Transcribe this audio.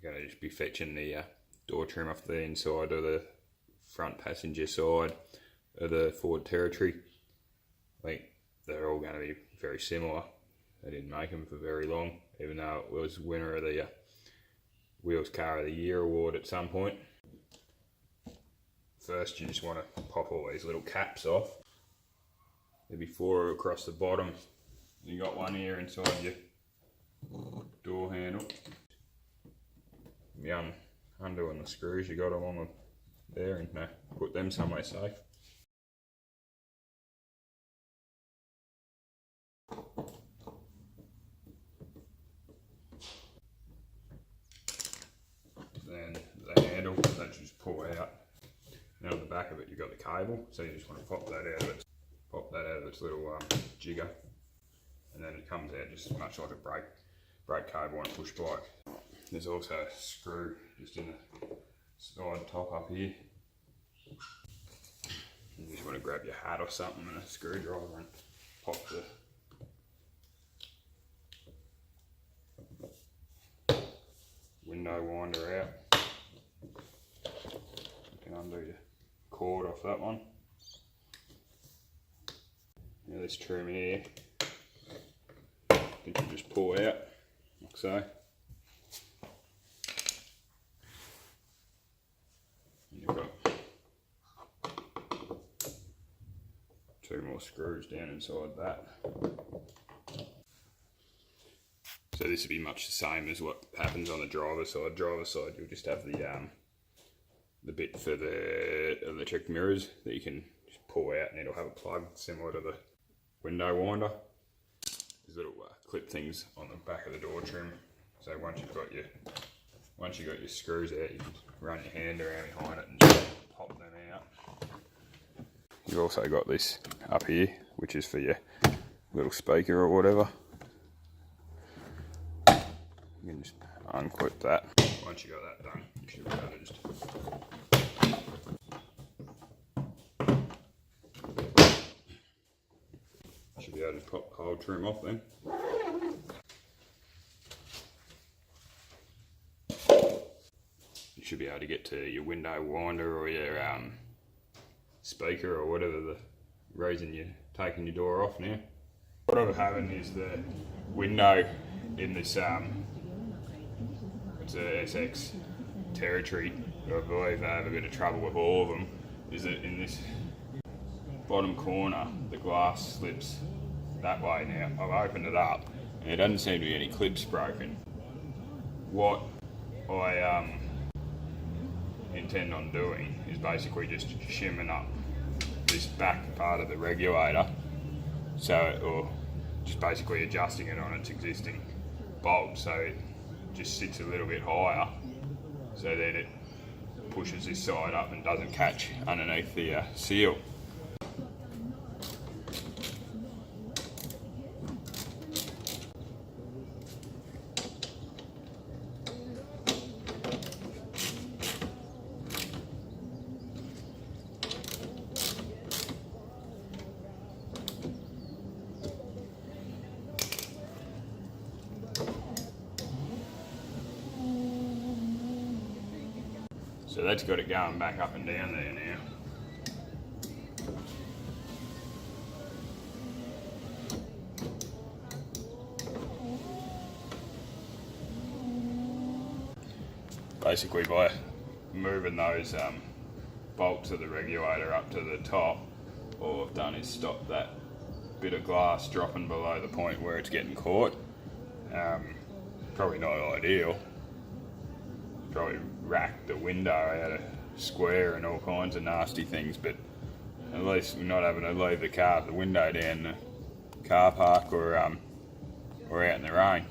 going to just be fetching the door trim off the inside of the front passenger side of the Ford Territory. I think they're all going to be very similar. They didn't make them for very long, even though it was winner of the Wheels Car of the Year award at some point. First, you just want to pop all these little caps off. There'll be 4 across the bottom. You got one here inside your door handle. You undoing the screws you got along there and put them somewhere safe. Then the handle, that you just pull out. Now on the back of it you've got the cable, so you just want to pop that out of its little jigger, and then it comes out just much like a brake cable on a push bike. There's also a screw just in the side top up here. You just want to grab your hat or something and a screwdriver and pop the window winder out. You can undo your cord off that one. Now this trim here, you can just pull out like so. And you've got 2 more screws down inside that. So this would be much the same as what happens on the driver's side. Driver's side, you'll just have the bit for the electric mirrors that you can just pull out, and it'll have a plug similar to the window winder. There's little clip things on the back of the door trim. So once you've got your screws out, you can run your hand around behind it and just pop them out. You've also got this up here, which is for your little speaker or whatever. You can just unclip that. Once you got that done, you should be able to just pop the whole trim off then. You should be able to get to your window winder or your speaker or whatever the reason you're taking your door off now. What I'm having is the window in this it's a SX Territory. I believe I have a bit of trouble with all of them. Is that in this bottom corner the glass slips that way now. I've opened it up and there doesn't seem to be any clips broken. What I intend on doing is basically just shimming up this back part of the regulator, or just basically adjusting it on its existing bolt so it just sits a little bit higher, so then it pushes this side up and doesn't catch underneath the seal. So that's got it going back up and down there now. Basically by moving those bolts of the regulator up to the top, all I've done is stop that bit of glass dropping below the point where it's getting caught. Probably not ideal. Probably racked the window out of square and all kinds of nasty things, but at least we're not having to leave the window down the car park or out in the rain.